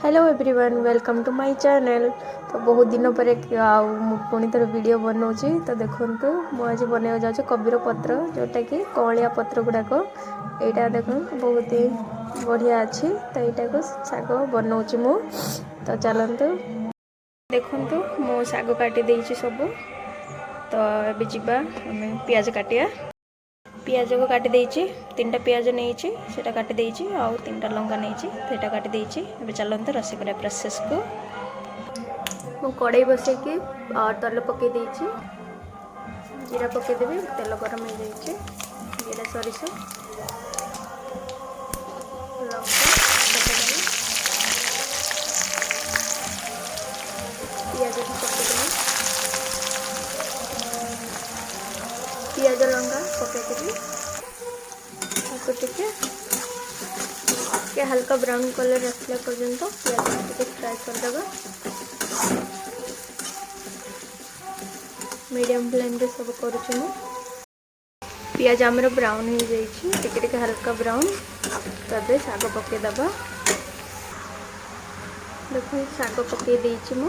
Hello everyone welcome to my channel. तो बहुत दिन पर पुणी थर वीडियो बनाऊँगी। तो देखो मुझे बनवा जाऊँ कबीर पत्र जोटा कि कौलिया पत्र गुड़ाक यहाँ देख बहुत ही बढ़िया अच्छी। तो यहाँ को शाग बनाऊँगी मु। तो चलतु देखु मो शाग काटी देती सब। तो ये जावा आम पियाज काटिया। पियाज को काटी देची 3टा पियाज नहीं सेटा काटी देची आउ 3टा लंका नहीं सेटा काटी देची। अब चलते रोषे करा प्रोसेस को। मु कड़ाई बसई कि तेल पकई देची जीरा पकईदेवी। तेल गरम हो जाइए जीरा सरिष पियाज को पकईदेवी। पियाज लंका पकईदेवी टे हल्का ब्राउन कलर आसला पर्यंत पियाज टे फ्राए करदेगा। मीडियम फ्लेम रे सब करुछु मु। पियाज आमर ब्राउन हो जाइए टे हल्का ब्राउन। तबे शाग पकईदबा। देखो शाग पकई देछि मु।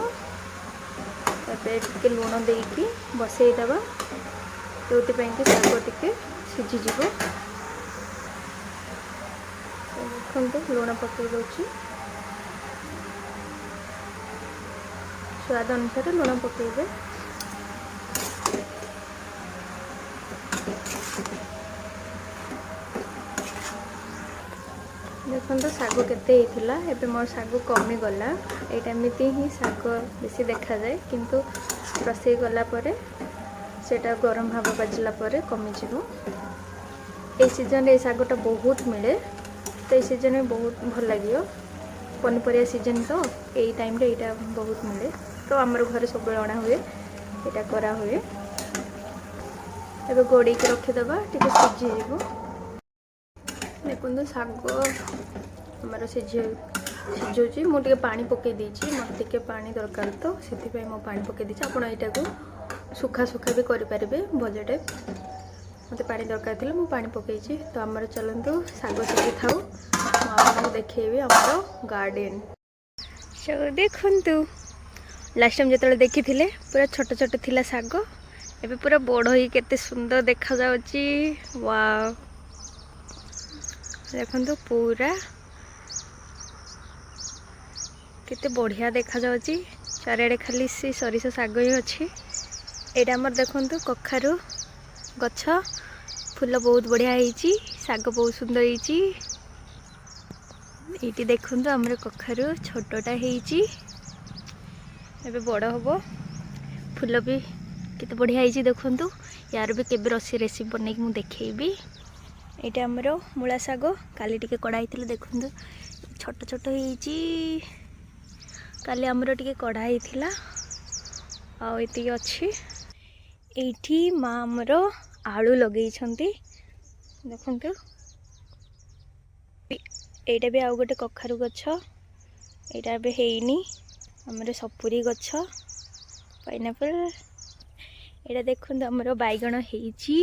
तबे टे लुण देकी बसईदबा जो कि शाग टे सीझीज। देखो लुण पकई दूची स्वाद अनुसार लुण पकईबे। देखो शाग केते होइथिला एबे मोर शाग कमी गला। एटा एमती ही शाग बेसी देखा जाए किंतु रोषे गला परे सेटा गरम भाव बाजिला परे कमी जिवो। ए सीजन रे शागटा बहुत मिले। तो ये सीजन में बहुत भल लगे पनीपरिया सीजन। तो यही टाइम रे यहाँ बहुत मिले। तो आमर घर सब अणा हुए यहाँ करा हुए। एबे गोड़े के रखीदबा टे सीझीज। देखो शाग आमर सीझुची मुझे पानी पकई देची मत टे पानी दरकार। तो से मो पानी पकई देची। आप यहाँ सुखा सुखा भी करें भजाटे। मत पानी दरकार थी मु पानी पकई। तो आमर चलतु शाग सीखी थाऊ आपको देखेबी आमर गार्डन। सो देखु लास्ट टाइम जो देखी थे पूरा छोट छोट थिला शाग एबे पूरा बड़ ही केते सुंदर देखा जाउची। वाव देखु पूरा केते बढ़िया देखा जाउची। चारिआडे खाली से सरिष शाग ही अच्छी। एटा हमर देखु कखारु गछ फूल बहुत बढ़िया होईची। शाग बहुत सुंदर होईची। ये देखु आमर कखारु छोटटा होईची एबे बड़ हम। फूल भी केते बढ़िया होईची देखु। यार भी केबे रेसिपी बनै कि मु देखेबी। यहाँ आमर मूला शाग काली टिके कड़ा होइतिले देखु छोट छोट होईची। काली आमर टिके कड़ा होइतिला आ एति अछि। एठी माँ आमर आलू लगे देखु। यहाँ भी आउ गोटे कखारु गछ यहाँ भी हैनी। आमर सपुरी गछ पाइनापल। यहाँ देखु आमर बैगण होईची।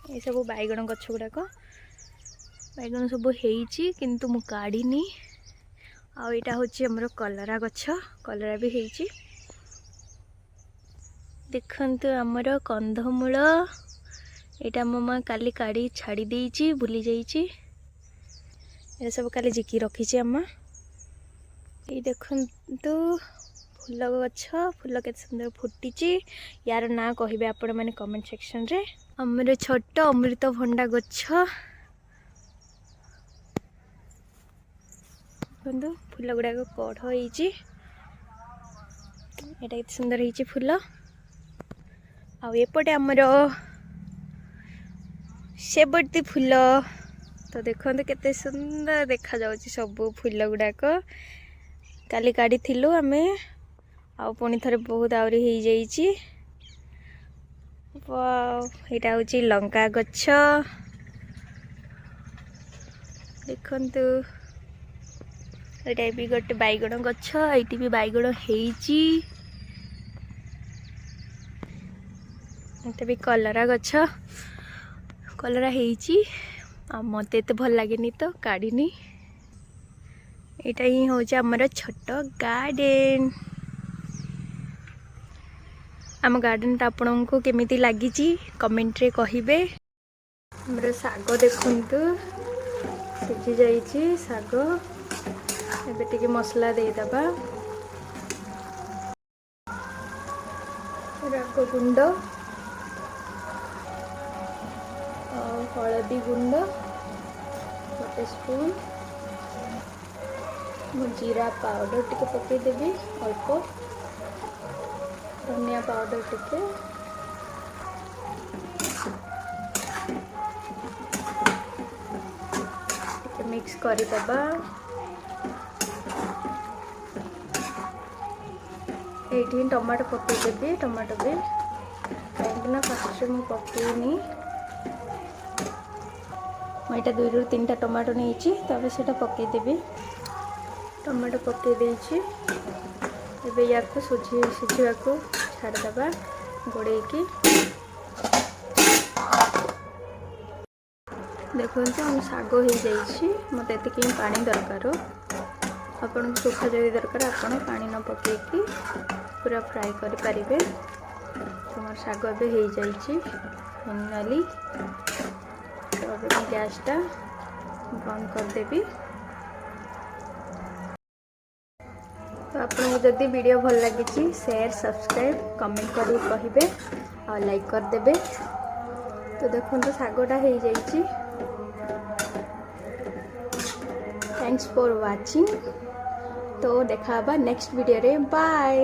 ये सब बैगण गछ गुड़ाक बैगण सब होईची किंतु मु काढ़ीनी। आ यहाँ हूँ आमर कलरा गछ कलरा भी होईची। देखु आमर कंधमूल यहाँ मो माँ काली काढ़ी छाड़ी देची भूली जाइची। ये सब काली जिकी रखी आम। ये देखु फूल गछ फूल के सुंदर फुटी। यार ना कहे आपण मैंने कमेंट सेक्शन रे। आमर छोट अमृत भंडा गछ फूल गुड़ाक कढ़ होईची। एटा केते सुंदर होईची फूल। आउपटे आमर सेबती फूल। तो देखो केते सुंदर देखा जाउची सब फूल गुड़ाक काली काढ़ी थिलु आमे आउ पुणी थरे बहुत आउरी हो जाइची। यहाँ हूँ लंका गछ देखु। यहाँ भी गोटे बैगण गछ ये भी बैगण होईची। यहाँ भी कलरा गछ कलरा होईची। मत एत भल लगे तो काढ़नी यहाँ ही हूँ आमर छोट गार्डन आम गार्डन आपन को केमिति लगी कमेंट रे कहिबे। हमर साग देखंतु सिझी जाइए साग एबे टिके मसला दे दबा राग गुंड हलदी गुंड 1 स्पून जीरा पाउडर टिके पकेदेवी अल्प धनिया पाउडर टिके मिक्स करदबा ये टमाटो पकेदेवी टमाटो भी कहीं फास्ट मुझे पकईनी मुझे 2 ରୁ 3टा टमाटो नहीं तब से पकईदेवी टमाटो पकई देछि एबे या सिझा को छाड़दबा गोड़े की देखो हम साग हो जाइए मत एति पानी दरकार आपन सुखा जदि दरकार आपन पानी न पकईकी पूरा फ्राए करि परिबे। तुम साग ए हो जाइए फाइनाली तो अब गैसटा बंद करदेवी। तो आपको जदि वीडियो भल लगी शेयर सब्सक्राइब कमेंट कर कहिबे और लाइक करदेबे। तो देखो तो सागटा हो जाइए। थैंक्स फॉर वाचिंग तो देखा नेक्स्ट वीडियो रे बाय।